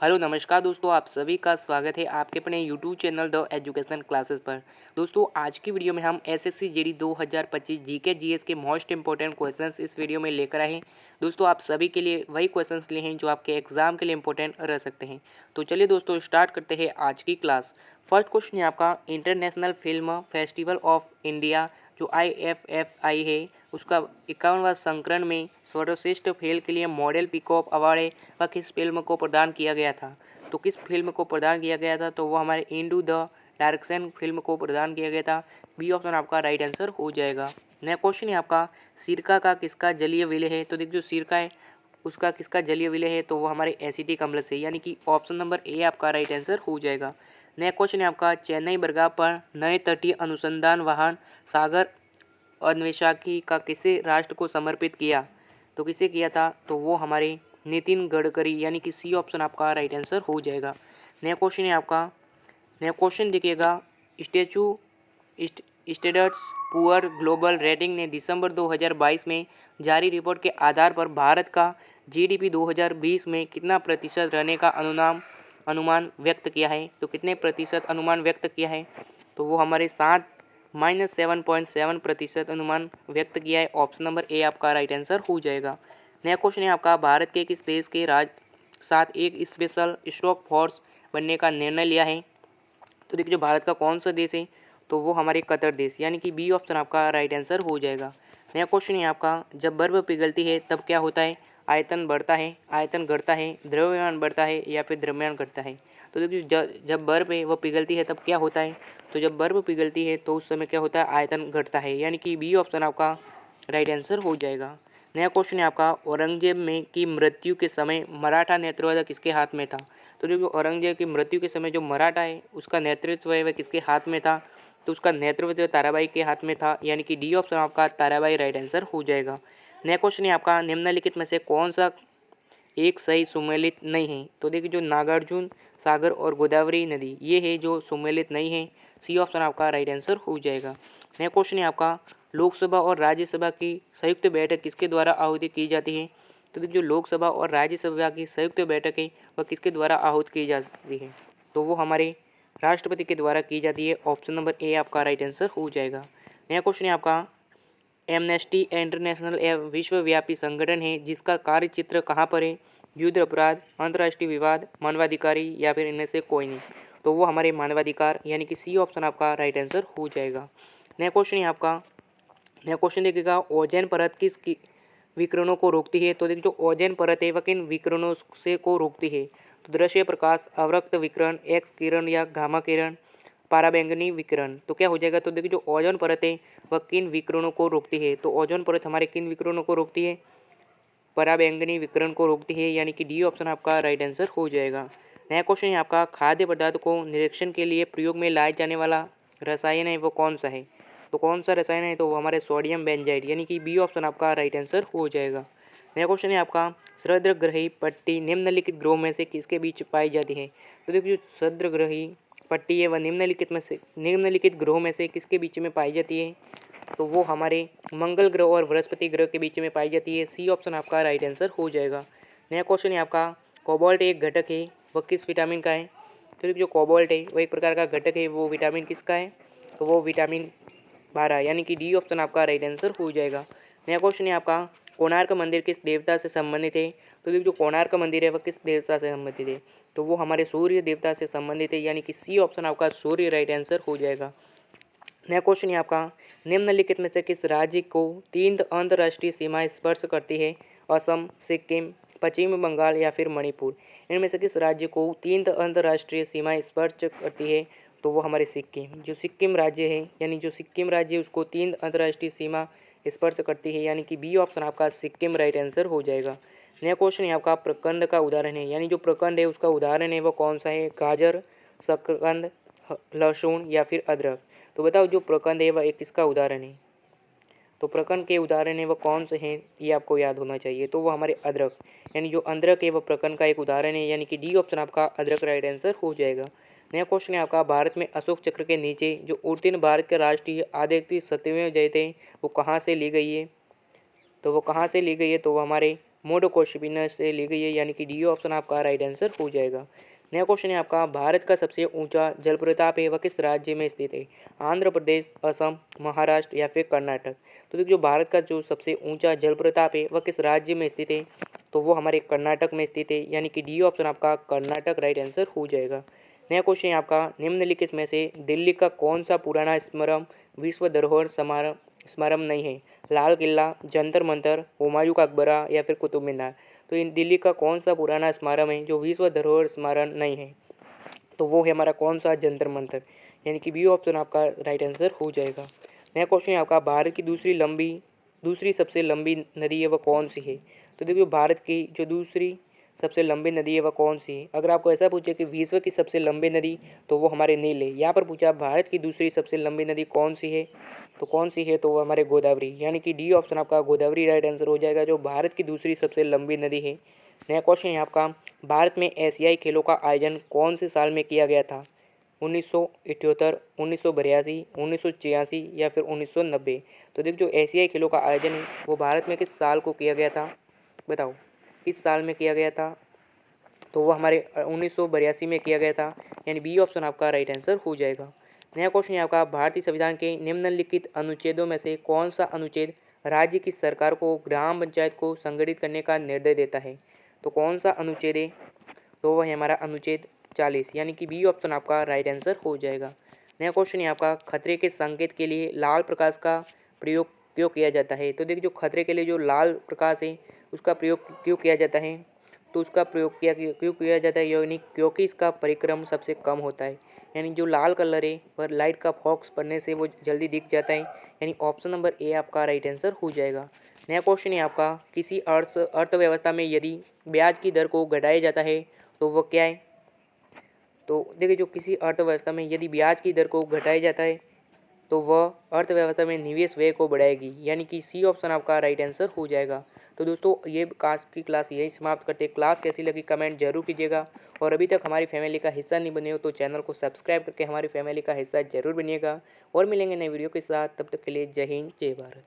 Hello नमस्कार दोस्तों, आप सभी का स्वागत है आपके अपने YouTube channel the education classes पर। दोस्तों आज की वीडियो में हम एसएससी जीडी 2025 जीके जीएस के मोस्ट इंपॉर्टेंट क्वेश्चंस इस वीडियो में लेकर आए हैं। दोस्तों आप सभी के लिए वही क्वेश्चंस लिए हैं जो आपके एग्जाम के लिए इंपॉर्टेंट रह सकते हैं। तो चलिए दोस्तों स्टार्ट करते हैं आज की क्लास। फर्स्ट क्वेश्चन है आपका, international film festival of India जो IFFI है उसका 51वां संस्करण में सर्वश्रेष्ठ फिल्म के लिए मॉडल पिकॉक अवार्ड है वह किस फिल्म को प्रदान किया गया था। तो किस फिल्म को प्रदान किया गया था, तो वो हमारे इंडू द डायरेक्शन फिल्म को प्रदान किया गया था। बी ऑप्शन आपका राइट आंसर हो जाएगा। नया क्वेश्चन है आपका, सिरका का किसका जलीय विलय है। तो देखिए जो सिरका है उसका किसका जलीय विलय है, तो वो हमारे एसिटिक अम्ल से, यानी कि ऑप्शन नंबर ए आपका राइट आंसर हो जाएगा। नया क्वेश्चन है आपका, चेन्नई बरगाह पर नए तटीय अनुसंधान वाहन सागर अन्वेषाकी का किसे राष्ट्र को समर्पित किया। तो किसे किया था, तो वो हमारे नितिन गडकरी, यानी कि सी ऑप्शन आपका राइट आंसर हो जाएगा। नया क्वेश्चन है आपका, नया क्वेश्चन देखिएगा, statue standards poor global rating ने दिसंबर 2022 में जारी रिपोर्ट के आधार पर भारत का जीडीपी 2020 में कितना प्रतिशत रहने का अनुमान व्यक्त किया है। तो कितने प्रतिशत अनुमान व्यक्त किया है, तो वो हमारे 7-7.7% अनुमान व्यक्त किया है। ऑप्शन नंबर ए आपका राइट आंसर हो जाएगा। नया क्वेश्चन है आपका, भारत के किस देश के साथ एक स्पेशल स्टॉक फोर्स बनने का निर्णय लिया है। तो देखिए जो भारत का कौन सा देश है, तो वो हमारे कतर देश, यानी कि बी ऑप्शन आपका राइट आंसर हो जाएगा। नया क्वेश्चन है आपका, जब बर्फ पिघलती है तब क्या होता है। आयतन बढ़ता है, आयतन घटता है, द्रव्यमान बढ़ता है या फिर द्रव्यमान घटता है। तो देखिए जब बर्फ है वो पिघलती है तब क्या होता है। तो जब बर्फ पिघलती है तो उस समय क्या होता है, आयतन घटता है, यानी कि बी ऑप्शन आपका राइट आंसर हो जाएगा। नया क्वेश्चन है आपका, औरंगजेब में की मृत्यु के समय मराठा नेतृत्व किसके हाथ में था। तो जो औरंगजेब की मृत्यु के समय जो मराठा है उसका नेतृत्व है वह किसके हाथ में था। तो उसका नेतृत्व ताराबाई के हाथ में था, यानी कि डी ऑप्शन आपका ताराबाई राइट आंसर हो जाएगा। नया क्वेश्चन है आपका, निम्नलिखित में से कौन सा एक सही सुमेलित नहीं है। तो देखिए जो नागार्जुन सागर और गोदावरी नदी ये है जो सुमेलित नहीं है। सी ऑप्शन आपका राइट आंसर हो जाएगा। नया क्वेश्चन है आपका, लोकसभा और राज्यसभा की संयुक्त बैठक किसके द्वारा आहुति की जाती है। तो देखिए जो लोकसभा और राज्यसभा की संयुक्त बैठक है वह किसके द्वारा आहूत की जाती है, तो वो हमारे राष्ट्रपति के द्वारा की जाती है। ऑप्शन नंबर ए आपका राइट आंसर हो जाएगा। नया क्वेश्चन है आपका, एमनेस्टी इंटरनेशनल एक विश्वव्यापी संगठन है जिसका कार्यक्षेत्र कहाँ पर है। युद्ध अपराध, अंतर्राष्ट्रीय विवाद, मानवाधिकारी या फिर इनमें से कोई नहीं। तो वो हमारे मानवाधिकार, यानी कि सी ऑप्शन आपका राइट आंसर हो जाएगा। नया क्वेश्चन है आपका, नया क्वेश्चन देखिएगा, ओजोन परत किस विकिरणों को रोकती है। तो देखिए जो ओजोन परत है वह किन विकिरणों से को रोकती है। तो दृश्य प्रकाश, अवरक्त विकिरण, एक्स किरण या गामा किरण, पराबैंगनी विकिरण। तो क्या हो जाएगा, तो देखिए जो ओजोन परत है वह किन विकिरणों को रोकती है। तो ओजोन परत हमारे किन विकिरणों को रोकती है, पराबैंगनी विकिरण को रोकती है, यानी कि डी ऑप्शन आपका राइट आंसर हो जाएगा। नया क्वेश्चन है आपका, खाद्य पदार्थ को निरीक्षण के लिए प्रयोग में लाए जाने वाला रसायन है वो कौन सा है। तो कौन सा रसायन है, तो वो हमारे सोडियम बेंजाइड, यानी कि बी ऑप्शन आपका राइट आंसर हो जाएगा। नया क्वेश्चन है आपका, सद्रग्रही पट्टी निम्नलिखित ग्रोह में से किसके बीच पाई जाती है। तो देखिए जो सद्रग्रही पट्टी है वह निम्नलिखित ग्रोह में से किसके बीच में पाई जाती है। तो वो हमारे मंगल ग्रह और बृहस्पति ग्रह के बीच में पाई जाती है। सी ऑप्शन आपका राइट आंसर हो जाएगा। नया क्वेश्चन है आपका, कोबाल्ट एक घटक है वह किस विटामिन का है। तो जो कोबाल्ट है वह एक प्रकार का घटक है, वो विटामिन किसका है, तो वो विटामिन 12, यानी कि डी ऑप्शन आपका राइट आंसर हो जाएगा। नया क्वेश्चन है आपका, कोणार्क मंदिर किस देवता से संबंधित है। तो देखिए जो कोणार्क मंदिर है वह किस देवता से संबंधित है, तो वो हमारे सूर्य देवता से संबंधित है, यानी कि सी ऑप्शन आपका सूर्य राइट आंसर हो जाएगा। नया क्वेश्चन है आपका, निम्नलिखित में से किस राज्य को 3 अंतर्राष्ट्रीय सीमाएं स्पर्श करती है। असम, सिक्किम, पश्चिम बंगाल या फिर मणिपुर। इनमें से किस राज्य को 3 अंतर्राष्ट्रीय सीमाएं स्पर्श करती है, तो वो हमारे सिक्किम, जो सिक्किम राज्य है, यानी जो सिक्किम राज्य है उसको 3 अंतर्राष्ट्रीय सीमा स्पर्श करती है, यानी कि बी ऑप्शन आपका सिक्किम राइट आंसर हो जाएगा। नया क्वेश्चन है आपका, प्रखंड का उदाहरण है, यानी जो प्रखंड है उसका उदाहरण है वो कौन सा है। गाजर, शकरकंद, लहसुन या फिर अदरक। तो बताओ जो प्रखंड है वह एक किसका उदाहरण है। तो प्रखंड के उदाहरण है वह कौन से हैं, ये आपको याद होना चाहिए। तो वो हमारे अदरक, यानी जो अदरक है वह प्रखंड का एक उदाहरण है, यानी कि डी ऑप्शन आपका अदरक राइट आंसर हो जाएगा। नया क्वेश्चन है आपका, भारत में अशोक चक्र के नीचे जो उत्तीर्ण भारत के राष्ट्रीय आदित्य 7वें जयंती वो कहाँ से ली गई है। तो वो कहाँ से ली गई है, तो वो हमारे मोडोकोशिपिना से ली गई है, यानी कि डी ऑप्शन आपका राइट आंसर हो जाएगा। नया क्वेश्चन है आपका, भारत का सबसे ऊंचा जलप्रपात है वह किस राज्य में स्थित है? आंध्र प्रदेश, असम, महाराष्ट्र या फिर कर्नाटक। तो देखिए जो भारत का जो सबसे ऊंचा जलप्रपात है वह किस राज्य में स्थित है? तो वो हमारे कर्नाटक में स्थित है, यानी कि डी ऑप्शन आपका कर्नाटक राइट आंसर हो जाएगा। नया क्वेश्चन है आपका, निम्नलिखित में से दिल्ली का कौन सा पुराना स्मारक विश्व धरोहर स्मारक नहीं है? लाल किला, जंतर मंतर, हुमायूं का मकबरा या फिर कुतुब मीनार। तो इन दिल्ली का कौन सा पुराना स्मारक है जो विश्व धरोहर स्मारक नहीं है? तो वो है हमारा कौन सा? जंतर मंतर, यानी कि बी ऑप्शन आपका राइट आंसर हो जाएगा। नया क्वेश्चन है आपका, भारत की दूसरी सबसे लंबी नदी है वह कौन सी है? तो देखिए भारत की जो दूसरी सबसे लंबी नदी है वह कौन सी है? अगर आपको ऐसा पूछे कि विश्व की सबसे लंबी नदी, तो वो हमारे नील है। यहाँ पर पूछा भारत की दूसरी सबसे लंबी नदी कौन सी है? तो कौन सी है? तो वो हमारे गोदावरी, यानी कि डी ऑप्शन आपका गोदावरी राइट आंसर हो जाएगा, जो भारत की दूसरी सबसे लंबी नदी है। नया क्वेश्चन है आपका, भारत में एशियाई खेलों का आयोजन कौन से साल में किया गया था? 1978, 1982, 1986 या फिर 1990। तो देखो जो एशियाई खेलों का आयोजन है वो भारत में किस साल को किया गया था? बताओ किस साल में किया गया था? तो वो हमारे 1982 में किया गया था, यानी बी ऑप्शन आपका राइट आंसर हो जाएगा। नया क्वेश्चन है आपका, भारतीय संविधान के निम्नलिखित अनुच्छेदों में से कौन सा अनुच्छेद राज्य की सरकार को ग्राम पंचायत को संगठित करने का निर्देश देता है? तो कौन सा अनुच्छेद है? तो वह है हमारा अनुच्छेद 40, यानी कि बी ऑप्शन आपका राइट आंसर हो जाएगा। नया क्वेश्चन है आपका, खतरे के संकेत के लिए लाल प्रकाश का प्रयोग क्यों किया जाता है? तो देखिए जो खतरे के लिए जो लाल प्रकाश है उसका प्रयोग क्यों किया जाता है? तो उसका प्रयोग क्यों किया जाता है, यानी क्योंकि इसका परिक्रम सबसे कम होता है, यानी जो लाल कलर है पर लाइट का फोकस पड़ने से वो जल्दी दिख जाता है, यानी ऑप्शन नंबर ए आपका राइट आंसर हो जाएगा। नया क्वेश्चन है आपका, किसी अर्थव्यवस्था में यदि ब्याज की दर को घटाया जाता है तो वह क्या है? तो देखिए जो किसी अर्थव्यवस्था में यदि ब्याज की दर को घटाया जाता है तो वह अर्थव्यवस्था में निवेश व्यय को बढ़ाएगी, यानी कि सी ऑप्शन आपका राइट आंसर हो जाएगा। तो दोस्तों ये आज की क्लास यही समाप्त करते हैं। क्लास कैसी लगी कमेंट जरूर कीजिएगा, और अभी तक हमारी फैमिली का हिस्सा नहीं बने हो तो चैनल को सब्सक्राइब करके हमारी फैमिली का हिस्सा जरूर बनिएगा। और मिलेंगे नए वीडियो के साथ, तब तक के लिए जय हिंद जय भारत।